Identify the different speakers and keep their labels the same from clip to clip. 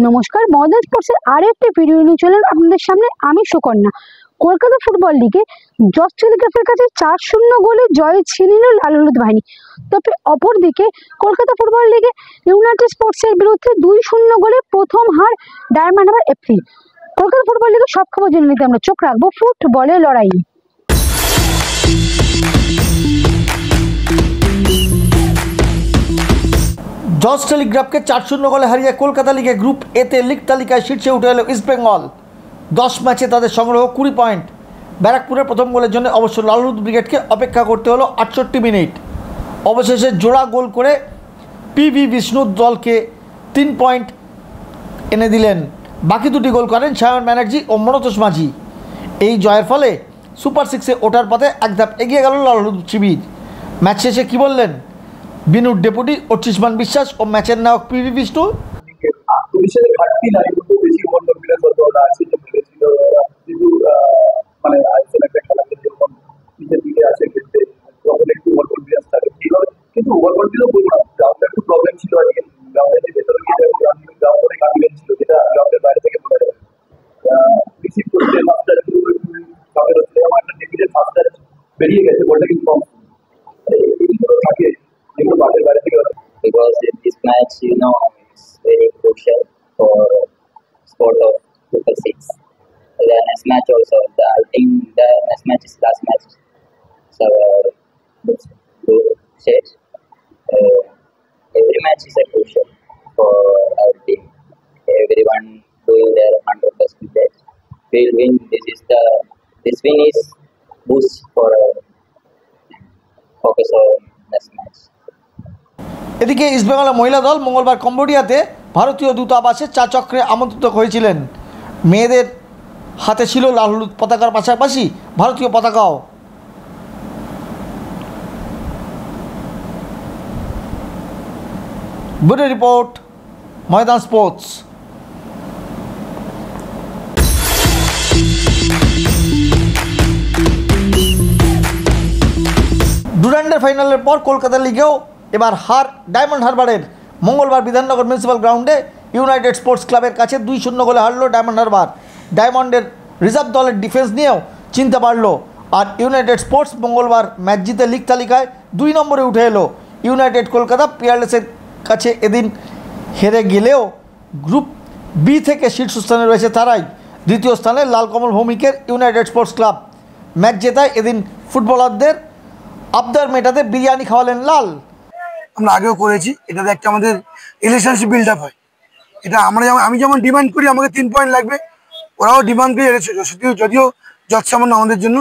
Speaker 1: নমস্কার, মডার্ন স্পোর্টসের আরেকটি ভিডিও নিয়ে চলেন আপনাদের সামনে। আমি সুকন্যা। কলকাতা ফুটবল লিগে জস টেলিগ্রাফের কাছে 4-0 গোলে জয় ছিনিল লাল হলুদ বাহিনী। তবে অপরদিকে কলকাতা ফুটবল লিগে ইউনাইটেড স্পোর্টসের বিরুদ্ধে 2-0 গোলে প্রথম হার Diamond Harbour FC. Kolkata football লিগে সব খবর জেনে নিতে আমরা চোখ রাখবো ফুটবলের লড়াই।
Speaker 2: জস টেলিগ্রাফকে 4-0 গোলে হারিয়ে কলকাতা লিগে গ্রুপ এতে লিগ তালিকায় শীর্ষে উঠে এলো ইস্টবেঙ্গল। 10 ম্যাচে তাদের সংগ্রহ 20 পয়েন্ট। ব্যারাকপুরের প্রথম গোলের জন্য অবশ্য লাল হলুদ ব্রিগেডকে অপেক্ষা করতে হলো 68 মিনিট। অবশেষে জোড়া গোল করে পিভি বিষ্ণুর দলকে 3 পয়েন্ট এনে দিলেন। বাকি দুটি গোল করেন সায়ন ব্যানার্জি ও মনতোষ মাঝি। এই জয়ের ফলে সুপার সিক্সে ওঠার পথে এক ধাপ এগিয়ে গেল লাল হলুদ শিবির। ম্যাচ শেষে কী বললেন বিনুর ডেপুটি অর্চিষ্মান বিশ্বাস ও ম্যাচের নায়ক পিভি বিষ্ণু?
Speaker 3: বেরিয়ে গেছে বলটা কিন্তু কম থাকে because this match is very crucial for sport of Super 6. The next match also, I think the next match is last match. So group stage. Every match is a crucial for our team. Everyone doing their 100% best. We'll win. This win is boost for focus on next match.
Speaker 2: এদিকে ইস্টবেঙ্গলের মহিলা দল মঙ্গলবার কম্বোডিয়াতে ভারতীয় দূতাবাসে চা চক্রে আমন্ত্রিত হয়েছিলেন। মেয়েদের হাতে ছিল লাল হলুদ পতাকার পাশাপাশি ভারতীয় পতাকাও। ব্যুরো রিপোর্ট, ময়দান স্পোর্টস। ডুরান্ডের ফাইনালের পর কলকাতা লিগেও এবার হার ডায়মন্ড হারবারের। মঙ্গলবার বিধাননগর মিউনিসিপ্যাল গ্রাউন্ডে ইউনাইটেড স্পোর্টস ক্লাবের কাছে 2-0 গোলে হারল ডায়মন্ড হারবার। ডায়মন্ডের রিজার্ভ দলের ডিফেন্স নিয়েও চিনতে পারল। আর ইউনাইটেড স্পোর্টস মঙ্গলবার ম্যাচ জিতে লিগ তালিকায় 2 নম্বরে উঠে এলো। ইউনাইটেড কলকাতা পিয়ারলেসের কাছে এদিন হেরে গেলেও গ্রুপ বি থেকে শীর্ষস্থানে রয়েছে তারাই। দ্বিতীয় স্থানে লালকমল ভৌমিকের ইউনাইটেড স্পোর্টস ক্লাব। ম্যাচ জেতায় এদিন ফুটবলারদের আবদার মেটাতে বিরিয়ানি খাওয়ালেন লাল।
Speaker 4: আমরা আগেও করেছি, এটাতে একটা আমাদের রিলেশনশিপ বিল্ড আপ হয়। এটা আমি যেমন ডিমান্ড করি আমাকে 3 পয়েন্ট লাগবে, ওরাও ডিমান্ড করে এনেছে। যদিও যৎসামান্য আমাদের জন্য,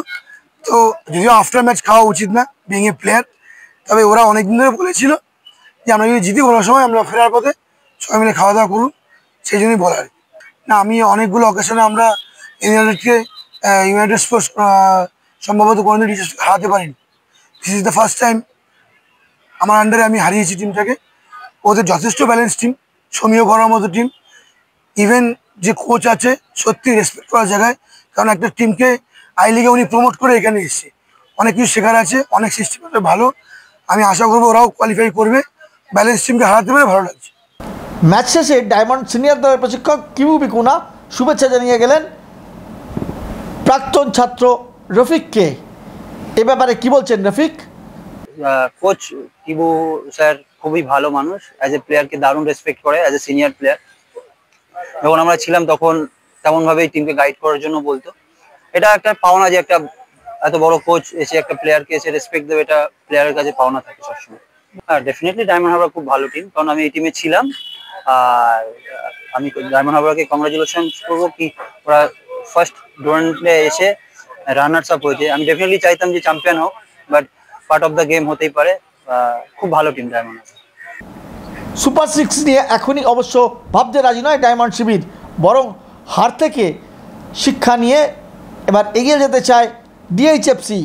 Speaker 4: তো যদিও আফটার ম্যাচ খাওয়া উচিত না বিং এ প্লেয়ার, তবে ওরা অনেকদিন ধরে বলেছিল যে আমরা যদি জিতি কোনো সময় আমরা ফেরার পথে সবাই মিলে খাওয়া দাওয়া করুন, সেই জন্যই বলার। না, আমি অনেকগুলো অকেশনে আমরা ইউনাইটেড স্পোর্টস সম্ভবত কোনোদিন হারাতে পারিনি। This is the first time আমার আন্ডারে আমি হারিয়েছি টিমটাকে। ওদের যথেষ্ট ব্যালেন্স টিম, সমীহ করার মতো টিম। ইভেন যে কোচ আছে সত্যি রেসপেক্ট করার জায়গায়, কারণ একটা টিমকে আই লিগে উনি প্রমোট করে এখানে এসেছে। অনেক কিছু শেখার আছে, অনেক সিস্টেম ভালো। আমি আশা করবো ওরাও কোয়ালিফাই করবে। ব্যালেন্স টিমকে হারাতে পারে, ভালো লাগছে।
Speaker 2: ম্যাচ শেষে ডায়মন্ড সিনিয়র দলের প্রশিক্ষক কিবু বিকুনা শুভেচ্ছা জানিয়ে গেলেন প্রাক্তন ছাত্র রফিককে। এ ব্যাপারে কি বলছেন রফিক?
Speaker 5: কোচ কিবু স্যার খুবই ভালো মানুষ, অ্যাজ এ প্লেয়ারকে দারুণ রেসপেক্ট করে। অ্যাজ এ সিনিয়র প্লেয়ার যখন আমরা ছিলাম তখন তেমনভাবেই টিমকে গাইড করার জন্য বলতো। এটা একটা পাওনা যে একটা এত বড় কোচ এসে একটা প্লেয়ারকে এসে রেসপেক্ট দেবে, এটা প্লেয়ারের কাছে পাওনা থাকে সবসময়। হ্যাঁ, ডেফিনেটলি ডায়মন্ড হারবার খুব ভালো টিম, কারণ আমি এই টিমে ছিলাম। আর আমি ডায়মন্ড হারবারকে কংগ্রাচুলেশন করবো কি ওরা ফার্স্ট ডুরান্ডে এসে রানার্স আপ হয়েছে। আমি ডেফিনেটলি চাইতাম যে চ্যাম্পিয়ন হোক, but part of the game হতেই পারে। খুব ভালো টিম ডায়মন্ড।
Speaker 2: সুপার সিক্স নিয়ে এখনই অবশ্য ভাবতে রাজি নয় ডায়মন্ড শিবির, বরং হার থেকে শিক্ষা নিয়ে এবার এগিয়ে যেতে চায় ডিএইচএফসি,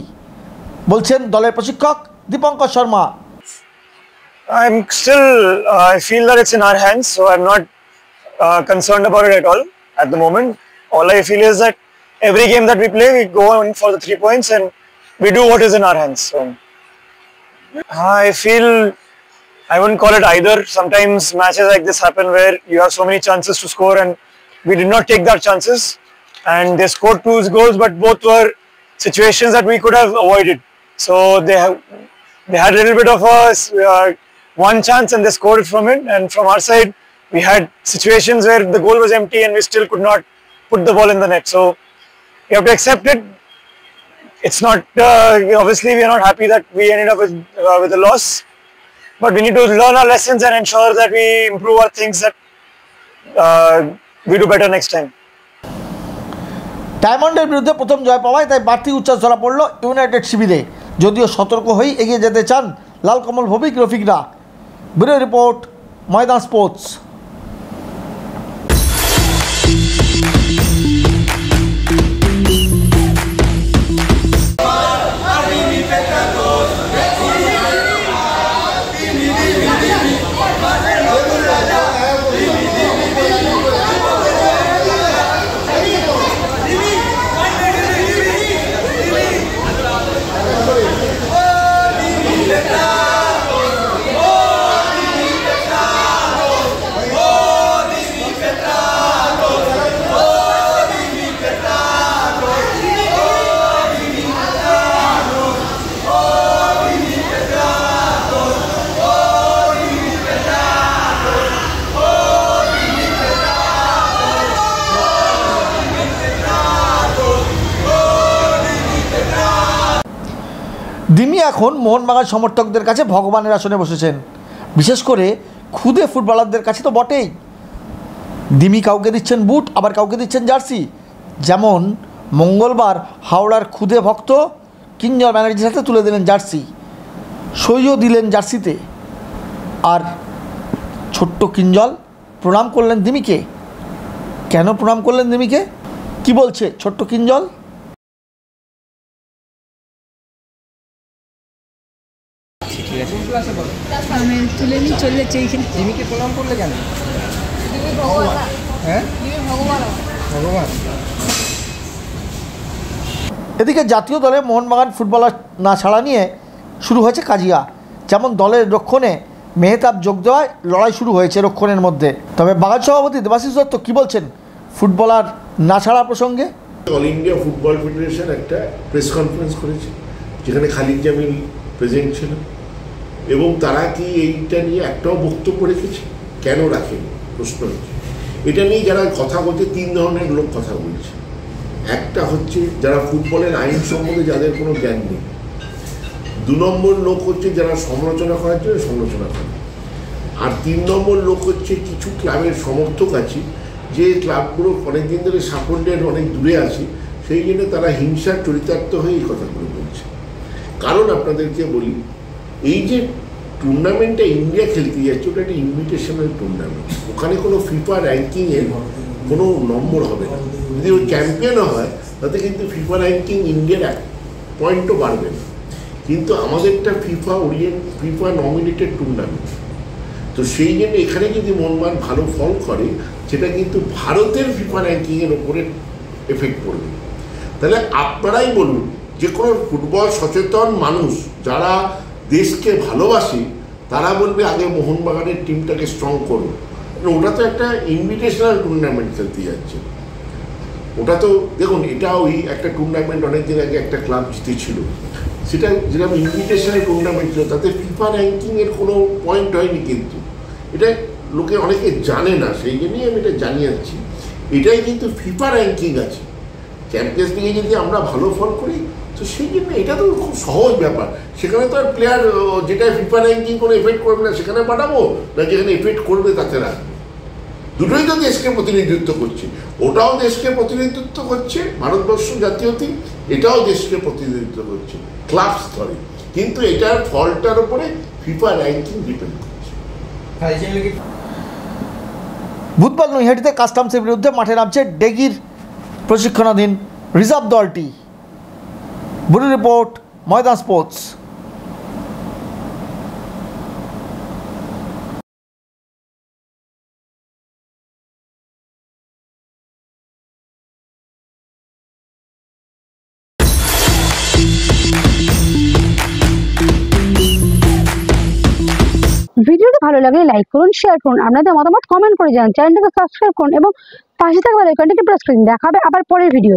Speaker 2: বলছেন দলের প্রশিক্ষক Dipankar Sharma.
Speaker 6: I feel that it's in our hands, so I'm not concerned about it at all at the moment. All I feel is that every game that we play, we go in for the 3 points and we do what is in our hands. So I feel I wouldn't call it either. Sometimes matches like this happen where you have so many chances to score and we did not take that chances. And they scored 2 goals, but both were situations that we could have avoided. So they had a little bit of a one chance and they scored from it. And from our side, we had situations where the goal was empty and we still could not put the ball in the net. So you have to accept it. It's not obviously we are not happy that we ended up with a loss, but we need to learn our lessons and ensure that we improve our things, that we do better next time.
Speaker 2: ডায়মন্ডের বিরুদ্ধে প্রথম জয় পাওয়ায় তাই বাড়তি উচ্ছ্বাস ধরা পড়ল United শিবিরে, যদিও সতর্ক হয়েই এগিয়ে যেতে চান লাল কমল ভবিক রফিকরা। ব্যুরো রিপোর্ট, ময়দান স্পোর্টস। দিমি এখন মোহনবাগান সমর্থকদের কাছে ভগবানের আসনে বসেছেন, বিশেষ করে খুদে ফুটবলারদের কাছে তো বটেই। দিমি কাউকে দিচ্ছেন বুট, আবার কাউকে দিচ্ছেন জার্সি। যেমন মঙ্গলবার হাওড়ার খুদে ভক্ত কিঞ্জল ব্যানার্জির সাথে তুলে দিলেন জার্সি, সইও দিলেন জার্সিতে। আর ছোট্ট কিঞ্জল প্রণাম করলেন দিমিকে। কেন প্রণাম করলেন দিমিকে, কি বলছে ছোট্ট কিঞ্জল?
Speaker 7: আমি তুলে নিয়ে চলে যাচ্ছি এইখানে।
Speaker 8: জিমিকে প্রণাম করলে কেন? হ্যাঁ, ভগবান।
Speaker 2: এদিকে জাতীয় দলে মোহনবাগান ফুটবলার না ছাড়া নিয়ে শুরু হয়েছে কাজিয়া। যেমন দলের রক্ষণে মেহতাব যোগ দেওয়ায় লড়াই শুরু হয়েছে রক্ষণের মধ্যে। তবে বাগান সভাপতি দেবাশিস দত্ত কী বলছেন ফুটবলার না ছাড়া প্রসঙ্গে?
Speaker 9: অল ইন্ডিয়া ফুটবল ফেডারেশন একটা প্রেস কনফারেন্স করেছে, যেখানে খালিদ জামিল প্রেজেন্ট ছিল, এবং তারা কি এইটা নিয়ে একটাও বক্তব্য রেখেছে? কেন রাখেনি প্রশ্ন হচ্ছে। এটা নিয়ে যারা কথা বলছে, 3 ধরনের লোক কথা বলছে। একটা হচ্ছে যারা ফুটবলের আইন সম্বন্ধে যাদের কোনো জ্ঞান নেই। 2 নম্বর লোক হচ্ছে যারা সমালোচনা করার জন্য সমালোচনা করে। আর 3 নম্বর লোক হচ্ছে কিছু ক্লাবের সমর্থক আছে, যে ক্লাবগুলো অনেকদিন ধরে সাফল্যের অনেক দূরে আছে, সেই জন্য তারা হিংসার চরিতার্থ হয়ে এই কথাগুলো বলছে। কারণ আপনাদেরকে বলি, এই যে টুর্নামেন্টটা ইন্ডিয়া খেলতে যাচ্ছে, ওটা একটা ইনভিটেশনাল টুর্নামেন্ট। ওখানে কোনো ফিফা র্যাঙ্কিংয়ের কোনো নম্বর হবে না। যদি ওই চ্যাম্পিয়নও হয় তাতে কিন্তু ফিফা র্যাঙ্কিং ইন্ডিয়ার 1 পয়েন্টও বাড়বে না। কিন্তু আমাদেরটা ফিফা নমিনেটেড টুর্নামেন্ট। তো সেই জন্য এখানে যদি মোহনবাগান ভালো ফল করে, সেটা কিন্তু ভারতের ফিফা র্যাঙ্কিংয়ের ওপরে এফেক্ট পড়বে। তাহলে আপনারাই বলুন, যে কোনো ফুটবল সচেতন মানুষ যারা দেশকে ভালোবাসে, তারা বলবে আগে মোহনবাগানের টিমটাকে স্ট্রং করুন। ওটা তো একটা ইনভিটেশনাল টুর্নামেন্ট খেলতে যাচ্ছে। ওটা তো দেখুন, এটা ওই একটা টুর্নামেন্ট অনেকদিন আগে একটা ক্লাব জিতেছিল, সেটা যেরকম ইনভিটেশনাল টুর্নামেন্ট ছিল, তাতে ফিফা র্যাঙ্কিংয়ের কোনো পয়েন্ট হয়নি। কিন্তু এটা লোকে অনেকে জানে না, সেই জন্যই আমি এটা জানিয়ে যাচ্ছি। এটাই কিন্তু ফিফা র্যাঙ্কিং আছে। চ্যাম্পিয়ন্স লিগে যদি আমরা ভালো ফল করি, তো সেই জন্য এটা তো খুব সহজ ব্যাপার। সেখানে তো আর প্লেয়ার যেটা ফিফা র্যাঙ্কিং কোনো এফেক্ট করবে না সেখানে পাঠাবো, না যেখানে এফেক্ট করবে তাতে রাখবো। দুটোই তো দেশকে প্রতিনিধিত্ব করছে। ওটাও দেশকে প্রতিনিধিত্ব করছে ভারতবর্ষ জাতীয় টিম, এটাও দেশকে প্রতিনিধিত্ব করছে ক্লাব স্তরে। কিন্তু এটার ফলটার উপরে ফিফা র্যাঙ্কিং ডিপেন্ড করছে।
Speaker 2: বুধবার নৈহাটিতে কাস্টমসের বিরুদ্ধে মাঠে নামছে ডেগির প্রশিক্ষণাধীন রিজার্ভ দলটি। ব্যুরো রিপোর্ট, ময়দান স্পোর্টস।
Speaker 1: ভিডিও ভালো লাগলে লাইক করুন, শেয়ার করুন, আপনাদের মতামত কমেন্ট করে জানান, চ্যানেলটাকে সাবস্ক্রাইব করুন এবং পাশে থাকা বেল আইকনটিকে প্রেস করুন। দেখা হবে আবার পরের ভিডিও।